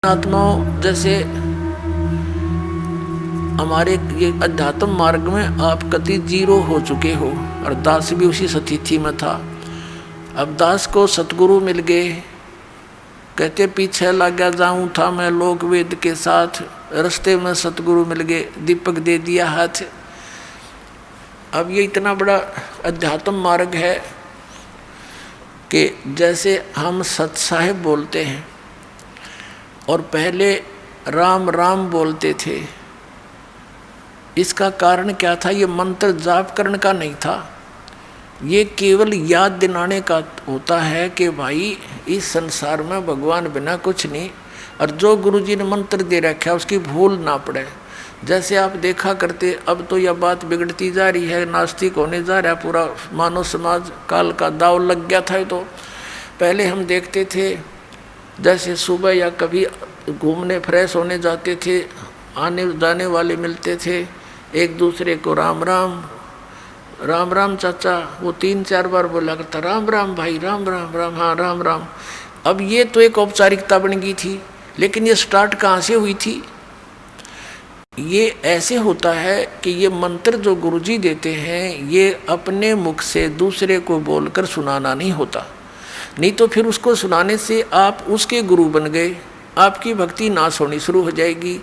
आत्माओं जैसे हमारे ये अध्यात्म मार्ग में आप कति जीरो हो चुके हो, और दास भी उसी स्थिति में था। अब दास को सतगुरु मिल गए, कहते पीछे लगा जाऊं था मैं लोक वेद के साथ, रास्ते में सतगुरु मिल गए, दीपक दे दिया हाथ। अब ये इतना बड़ा अध्यात्म मार्ग है कि जैसे हम सत साहिब बोलते हैं और पहले राम राम बोलते थे, इसका कारण क्या था? ये मंत्र जाप करने का नहीं था, ये केवल याद दिलाने का होता है कि भाई इस संसार में भगवान बिना कुछ नहीं, और जो गुरुजी ने मंत्र दे रखा है उसकी भूल ना पड़े। जैसे आप देखा करते, अब तो यह बात बिगड़ती जा रही है, नास्तिक होने जा रहा है पूरा मानव समाज, काल का दाव लग गया था। तो पहले हम देखते थे जैसे सुबह या कभी घूमने फ्रेश होने जाते थे, आने जाने वाले मिलते थे, एक दूसरे को राम राम राम राम चाचा, वो 3-4 बार बोला करता राम राम भाई, राम राम राम, हाँ राम राम। अब ये तो एक औपचारिकता बन गई थी, लेकिन ये स्टार्ट कहाँ से हुई थी? ये ऐसे होता है कि ये मंत्र जो गुरुजी देते हैं, ये अपने मुख से दूसरे को बोलकर सुनाना नहीं होता, नहीं तो फिर उसको सुनाने से आप उसके गुरु बन गए, आपकी भक्ति नाश होनी शुरू हो जाएगी।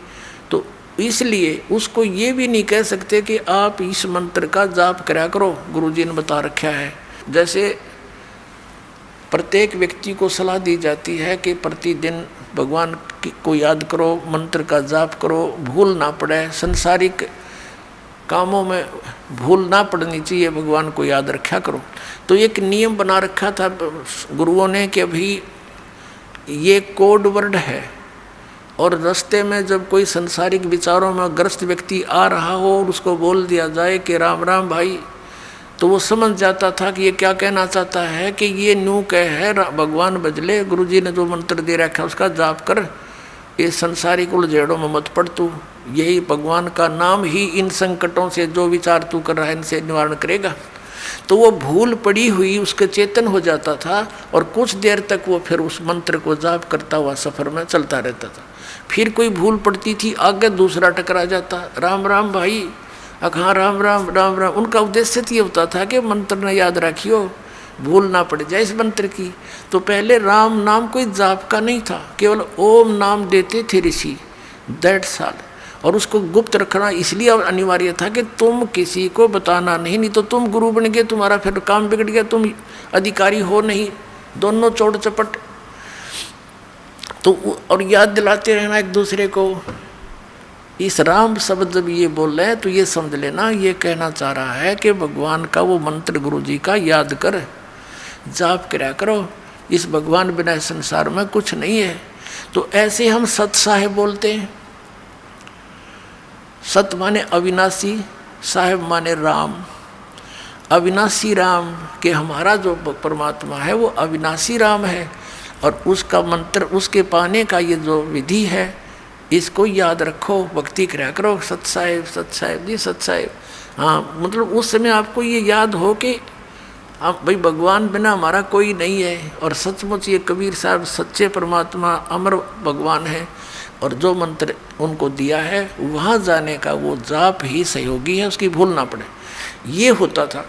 तो इसलिए उसको ये भी नहीं कह सकते कि आप इस मंत्र का जाप करा करो, गुरुजी ने बता रखा है। जैसे प्रत्येक व्यक्ति को सलाह दी जाती है कि प्रतिदिन भगवान को याद करो, मंत्र का जाप करो, भूल ना पड़े, संसारिक कामों में भूल ना पड़नी चाहिए, भगवान को याद रखा करो। तो एक नियम बना रखा था गुरुओं ने कि अभी ये कोड वर्ड है, और रास्ते में जब कोई संसारिक विचारों में ग्रस्त व्यक्ति आ रहा हो और उसको बोल दिया जाए कि राम राम भाई, तो वो समझ जाता था कि ये क्या कहना चाहता है, कि ये न्यू कह है भगवान बजले, गुरुजी ने जो मंत्र दे रखा है उसका जाप कर, ये संसारिक उलझेड़ों में मत पड़ तू, यही भगवान का नाम ही इन संकटों से जो विचार तू कर रहा है इनसे निवारण करेगा। तो वो भूल पड़ी हुई उसके चेतन हो जाता था, और कुछ देर तक वो फिर उस मंत्र को जाप करता हुआ सफ़र में चलता रहता था। फिर कोई भूल पड़ती थी, आगे दूसरा टकरा जाता, राम राम भाई, हाँ राम राम राम राम। उनका उद्देश्य ये होता था कि मंत्र न याद रखियो, भूल ना पड़ जाए इस मंत्र की। तो पहले राम नाम कोई जाप का नहीं था, केवल ओम नाम देते थे ऋषि, दैट्स ऑल। और उसको गुप्त रखना इसलिए अनिवार्य था कि तुम किसी को बताना नहीं, नहीं तो तुम गुरु बन गए, तुम्हारा फिर काम बिगड़ गया, तुम अधिकारी हो नहीं, दोनों चौड़ चपट। तो और याद दिलाते रहना एक दूसरे को। इस राम शब्द जब ये बोल रहे हैं तो ये समझ लेना, ये कहना चाह रहा है कि भगवान का वो मंत्र गुरुजी का याद कर, जाप करा करो, इस भगवान बिना संसार में कुछ नहीं है। तो ऐसे हम सत साहिब बोलते हैं। सत माने अविनाशी, साहिब माने राम। अविनाशी राम के हमारा जो परमात्मा है वो अविनाशी राम है, और उसका मंत्र, उसके पाने का ये जो विधि है, इसको याद रखो, भक्ति करा करो, सत साहिब जी, सत साहिब। हाँ, मतलब उस समय आपको ये याद हो कि आप भाई भगवान बिना हमारा कोई नहीं है, और सचमुच ये कबीर साहब सच्चे परमात्मा अमर भगवान है, और जो मंत्र उनको दिया है वहाँ जाने का वो जाप ही सहयोगी है, उसकी भूल ना पड़े, ये होता था।